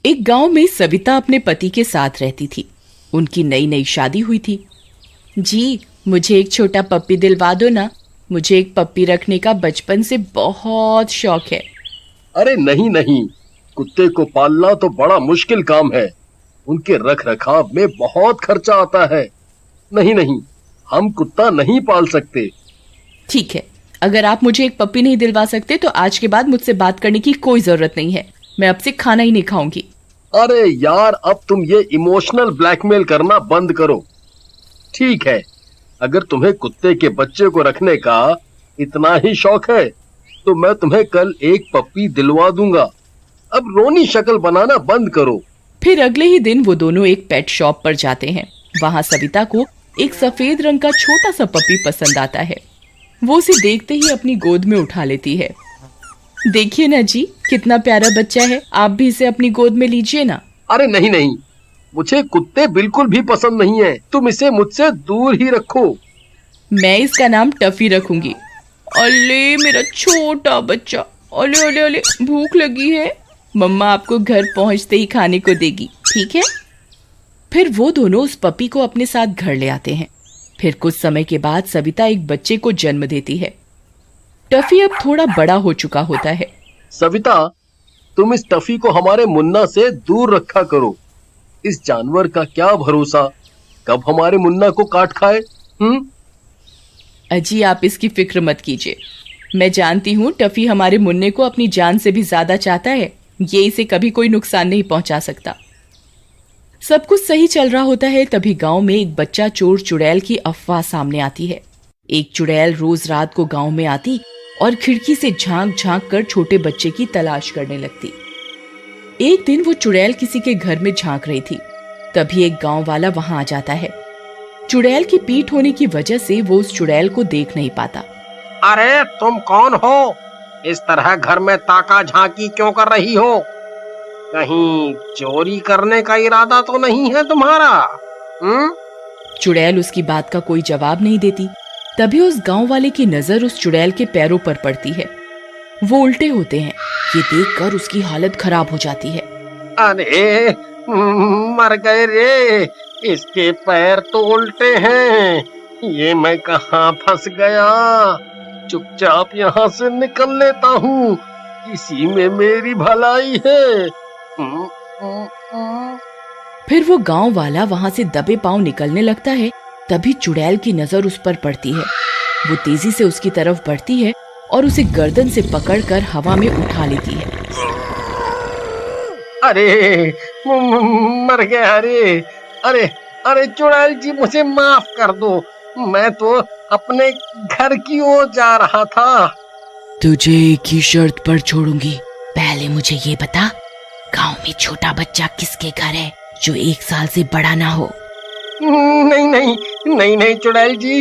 एक गांव में सविता अपने पति के साथ रहती थी। उनकी नई नई शादी हुई थी। जी, मुझे एक छोटा पप्पी दिलवा दो ना। मुझे एक पप्पी रखने का बचपन से बहुत शौक है। अरे नहीं नहीं, कुत्ते को पालना तो बड़ा मुश्किल काम है। उनके रख रखाव में बहुत खर्चा आता है। नहीं नहीं, हम कुत्ता नहीं पाल सकते। ठीक है, अगर आप मुझे एक पप्पी नहीं दिलवा सकते तो आज के बाद मुझसे बात करने की कोई जरूरत नहीं है। मैं अब से खाना ही नहीं खाऊंगी। अरे यार, अब तुम ये इमोशनल ब्लैकमेल करना बंद करो। ठीक है, अगर तुम्हें कुत्ते के बच्चे को रखने का इतना ही शौक है तो मैं तुम्हें कल एक पप्पी दिलवा दूंगा। अब रोनी शक्ल बनाना बंद करो। फिर अगले ही दिन वो दोनों एक पेट शॉप पर जाते हैं। वहाँ सविता को एक सफेद रंग का छोटा सा पपी पसंद आता है। वो उसे देखते ही अपनी गोद में उठा लेती है। देखिए ना जी, कितना प्यारा बच्चा है, आप भी इसे अपनी गोद में लीजिए ना। अरे नहीं नहीं, मुझे कुत्ते बिल्कुल भी पसंद नहीं है। तुम इसे मुझसे दूर ही रखो। मैं इसका नाम टफी रखूंगी। अले मेरा छोटा बच्चा, अले अले अले, भूख लगी है। मम्मा आपको घर पहुंचते ही खाने को देगी, ठीक है? फिर वो दोनों उस पपी को अपने साथ घर ले आते हैं। फिर कुछ समय के बाद सविता एक बच्चे को जन्म देती है। टफी अब थोड़ा बड़ा हो चुका होता है। सविता, तुम इस टफी को हमारे मुन्ना से दूर रखा करो। इस जानवर का क्या भरोसा, कब हमारे मुन्ना को काट खाए। अजी, आप इसकी फिक्र मत कीजिए। मैं जानती हूँ टफी हमारे मुन्ने को अपनी जान से भी ज्यादा चाहता है। ये इसे कभी कोई नुकसान नहीं पहुंचा सकता। सब कुछ सही चल रहा होता है, तभी गांव में एक बच्चा चोर चुड़ैल की अफवाह सामने आती है। एक चुड़ैल रोज रात को गांव में आती और खिड़की से झांक झांक कर छोटे बच्चे की तलाश करने लगती। एक दिन वो चुड़ैल किसी के घर में झांक रही थी। तभी एक गांव वाला वहां आ जाता है। चुड़ैल की पीठ होने की वजह से वो उस चुड़ैल को देख नहीं पाता। अरे तुम कौन हो? इस तरह घर में ताका झांकी क्यों कर रही हो? कहीं चोरी करने का इरादा तो नहीं है तुम्हारा? चुड़ैल उसकी बात का कोई जवाब नहीं देती। तभी उस गांव वाले की नजर उस चुड़ैल के पैरों पर पड़ती है। वो उल्टे होते हैं। ये देखकर उसकी हालत खराब हो जाती है। अरे मर गए रे, इसके पैर तो उल्टे हैं। ये मैं कहाँ फंस गया? चुपचाप यहाँ से निकल लेता हूँ, इसी में मेरी भलाई है। फिर वो गांव वाला वहां से दबे पांव निकलने लगता है। तभी चुड़ैल की नजर उस पर पड़ती है। वो तेजी से उसकी तरफ बढ़ती है और उसे गर्दन से पकड़कर हवा में उठा लेती है। अरे मर गया रे। अरे अरे चुड़ैल जी, मुझे माफ कर दो। मैं तो अपने घर की ओर जा रहा था। तुझे एक ही शर्त पर छोड़ूंगी। पहले मुझे ये बता, गांव में छोटा बच्चा किसके घर है जो 1 साल से बड़ा ना हो? नहीं नहीं नहीं नहीं चुड़ैल जी,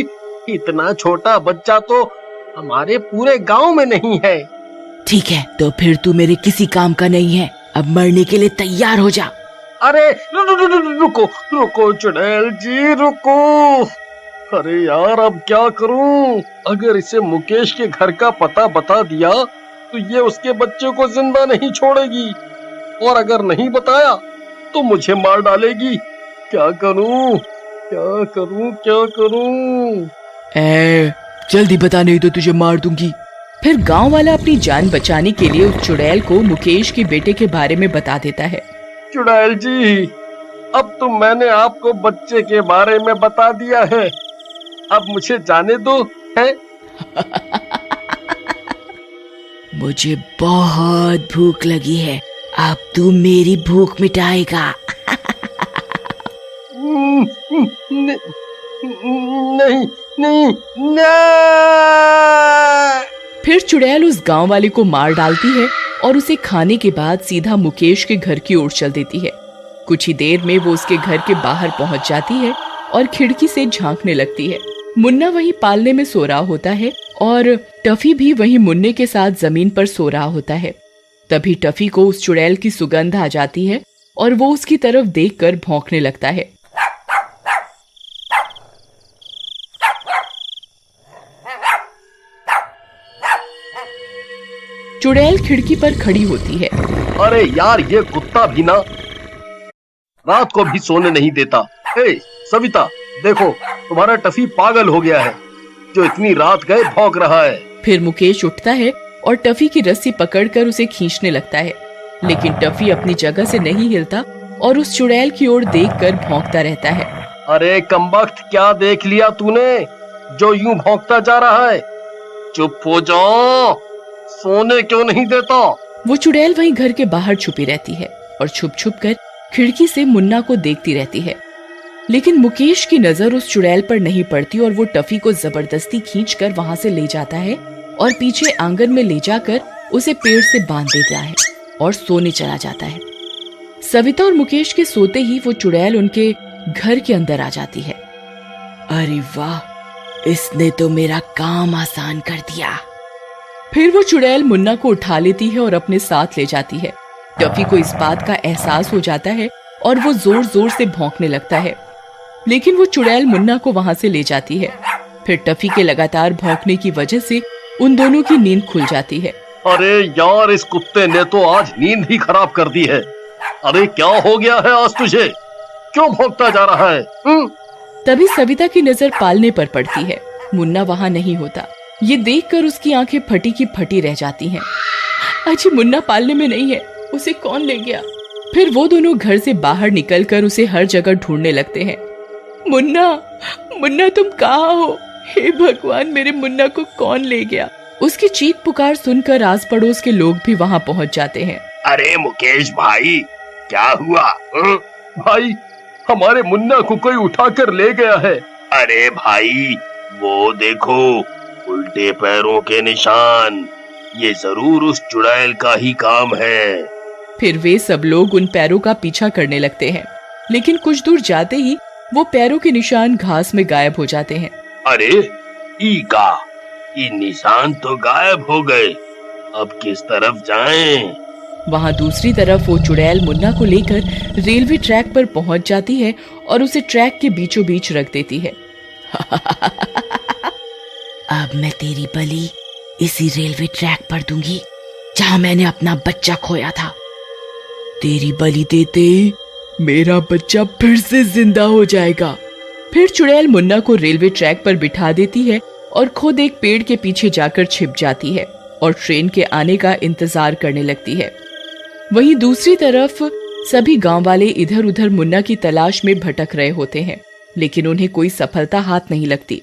इतना छोटा बच्चा तो हमारे पूरे गांव में नहीं है। ठीक है, तो फिर तू मेरे किसी काम का नहीं है। अब मरने के लिए तैयार हो जा। अरे रुको रुको चुड़ैल जी, रुको। अरे यार, अब क्या करूं? अगर इसे मुकेश के घर का पता बता दिया तो ये उसके बच्चे को जिंदा नहीं छोड़ेगी, और अगर नहीं बताया तो मुझे मार डालेगी। क्या करूं क्या करूं क्या करूं? जल्दी बता, नहीं तो तुझे मार दूंगी। फिर गांव वाला अपनी जान बचाने के लिए उस चुड़ैल को मुकेश के बेटे के बारे में बता देता है। चुड़ैल जी, अब तो मैंने आपको बच्चे के बारे में बता दिया है, अब मुझे जाने दो है? मुझे बहुत भूख लगी है, अब तू मेरी भूख मिटाएगा। नहीं नहीं नहीं। फिर चुड़ैल उस गांव वाले को मार डालती है और उसे खाने के बाद सीधा मुकेश के घर की ओर चल देती है। कुछ ही देर में वो उसके घर के बाहर पहुंच जाती है और खिड़की से झांकने लगती है। मुन्ना वहीं पालने में सो रहा होता है और टफी भी वहीं मुन्ने के साथ जमीन पर सो रहा होता है। तभी टफी को उस चुड़ैल की सुगंध आ जाती है और वो उसकी तरफ देखकर भौंकने लगता है। चुड़ैल खिड़की पर खड़ी होती है। अरे यार, ये कुत्ता भी ना रात को भी सोने नहीं देता। ए सविता, देखो तुम्हारा टफी पागल हो गया है, जो इतनी रात गए भौंक रहा है। फिर मुकेश उठता है और टफी की रस्सी पकड़कर उसे खींचने लगता है, लेकिन टफी अपनी जगह से नहीं हिलता और उस चुड़ैल की ओर देखकर भौंकता रहता है। अरे कमबख्त, क्या देख लिया तूने जो यूं भौंकता जा रहा है? चुप हो जाओ, सोने क्यों नहीं देता? वो चुड़ैल वहीं घर के बाहर छुपी रहती है और छुप छुप कर खिड़की से मुन्ना को देखती रहती है, लेकिन मुकेश की नजर उस चुड़ैल पर नहीं पड़ती और वो टफी को जबरदस्ती खींचकर वहां से ले जाता है और पीछे आंगन में ले जाकर उसे पेड़ से बांध देता है और सोने चला जाता है। सविता और मुकेश के सोते ही वो चुड़ैल उनके घर के अंदर आ जाती है। अरे वाह, इसने तो मेरा काम आसान कर दिया। फिर वो चुड़ैल मुन्ना को उठा लेती है और अपने साथ ले जाती है। टफी को इस बात का एहसास हो जाता है और वो जोर जोर से भौंकने लगता है, लेकिन वो चुड़ैल मुन्ना को वहां से ले जाती है। फिर टफी के लगातार भौंकने की वजह से उन दोनों की नींद खुल जाती है। अरे यार, इस कुत्ते ने तो आज नींद ही खराब कर दी है। अरे क्या हो गया है आज तुझे? क्यों भौंकता जा रहा है? तभी सविता की नजर पालने पर पड़ती है। मुन्ना वहां नहीं होता। ये देखकर उसकी आंखें फटी की फटी रह जाती हैं। अजी, मुन्ना पालने में नहीं है, उसे कौन ले गया? फिर वो दोनों घर से बाहर निकलकर उसे हर जगह ढूंढने लगते हैं। मुन्ना, मुन्ना तुम कहाँ हो? हे भगवान, मेरे मुन्ना को कौन ले गया? उसकी चीख पुकार सुनकर आस पड़ोस के लोग भी वहां पहुंच जाते हैं। अरे मुकेश भाई, क्या हुआ? भाई, हमारे मुन्ना को कोई उठाकर ले गया है। अरे भाई, वो देखो, उल्टे पैरों के निशान। ये जरूर उस चुड़ैल का ही काम है। फिर वे सब लोग उन पैरों का पीछा करने लगते हैं, लेकिन कुछ दूर जाते ही वो पैरों के निशान घास में गायब हो जाते हैं। अरे ईका, ये निशान तो गायब हो गए। अब किस तरफ जाएं? वहाँ दूसरी तरफ वो चुड़ैल मुन्ना को लेकर रेलवे ट्रैक पर पहुंच जाती है और उसे ट्रैक के बीचों बीच रख देती है। अब मैं तेरी बलि इसी रेलवे ट्रैक पर दूंगी जहाँ मैंने अपना बच्चा खोया था। तेरी बलि देते मेरा बच्चा फिर से जिंदा हो जाएगा। फिर चुड़ैल मुन्ना को रेलवे ट्रैक पर बिठा देती है और खुद एक पेड़ के पीछे जाकर छिप जाती है और ट्रेन के आने का इंतजार करने लगती है। वहीं दूसरी तरफ सभी गांव वाले इधर उधर मुन्ना की तलाश में भटक रहे होते हैं, लेकिन उन्हें कोई सफलता हाथ नहीं लगती।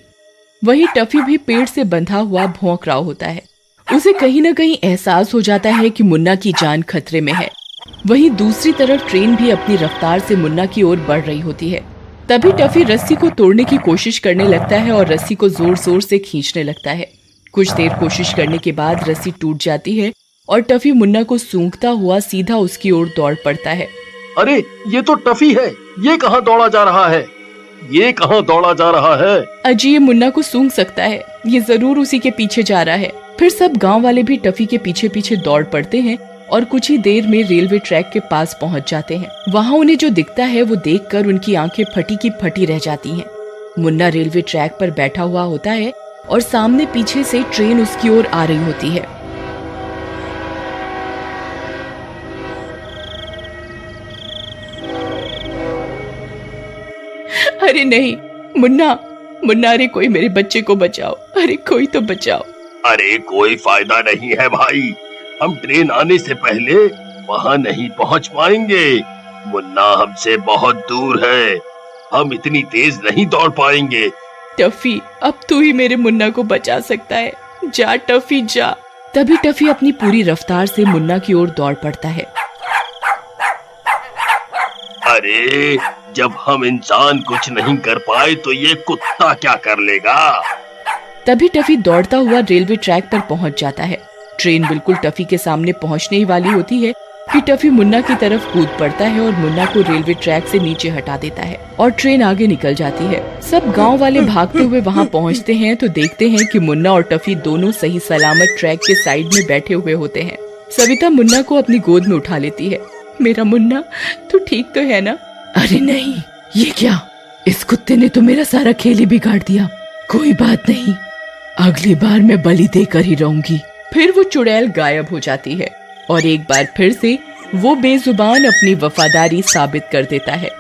वहीं टफी भी पेड़ से बंधा हुआ भौंक रहा होता है। उसे कहीं न कहीं एहसास हो जाता है कि मुन्ना की जान खतरे में है। वहीं दूसरी तरफ ट्रेन भी अपनी रफ्तार से मुन्ना की ओर बढ़ रही होती है। तभी टफी रस्सी को तोड़ने की कोशिश करने लगता है और रस्सी को जोर जोर से खींचने लगता है। कुछ देर कोशिश करने के बाद रस्सी टूट जाती है और टफी मुन्ना को सूंघता हुआ सीधा उसकी ओर दौड़ पड़ता है। अरे ये तो टफी है, ये कहाँ दौड़ा जा रहा है? ये कहाँ दौड़ा जा रहा है? अजी, ये मुन्ना को सूंघ सकता है, ये जरूर उसी के पीछे जा रहा है। फिर सब गांव वाले भी टफी के पीछे पीछे दौड़ पड़ते हैं और कुछ ही देर में रेलवे ट्रैक के पास पहुंच जाते हैं। वहां उन्हें जो दिखता है वो देखकर उनकी आंखें फटी की फटी रह जाती हैं। मुन्ना रेलवे ट्रैक पर बैठा हुआ होता है और सामने पीछे से ट्रेन उसकी ओर आ रही होती है। अरे नहीं, मुन्ना, मुन्ना, अरे कोई मेरे बच्चे को बचाओ, अरे कोई तो बचाओ। अरे कोई फायदा नहीं है भाई, हम ट्रेन आने से पहले वहाँ नहीं पहुँच पाएंगे। मुन्ना हमसे बहुत दूर है, हम इतनी तेज नहीं दौड़ पाएंगे। टफी, अब तू ही मेरे मुन्ना को बचा सकता है, जा टफी जा। तभी टफी अपनी पूरी रफ्तार से मुन्ना की ओर दौड़ पड़ता है। अरे जब हम इंसान कुछ नहीं कर पाए तो ये कुत्ता क्या कर लेगा? तभी टफी दौड़ता हुआ रेलवे ट्रैक पर पहुंच जाता है। ट्रेन बिल्कुल टफी के सामने पहुंचने ही वाली होती है कि टफी मुन्ना की तरफ कूद पड़ता है और मुन्ना को रेलवे ट्रैक से नीचे हटा देता है और ट्रेन आगे निकल जाती है। सब गांव वाले भागते हुए वहां पहुंचते हैं तो देखते हैं कि मुन्ना और टफी दोनों सही सलामत ट्रैक के साइड में बैठे हुए होते हैं। सविता मुन्ना को अपनी गोद में उठा लेती है। मेरा मुन्ना, तू ठीक तो है ना? अरे नहीं, ये क्या, इस कुत्ते ने तो मेरा सारा खेल ही बिगाड़ दिया। कोई बात नहीं, अगली बार मैं बलि देकर ही रहूंगी। फिर वो चुड़ैल गायब हो जाती है और एक बार फिर से वो बेजुबान अपनी वफादारी साबित कर देता है।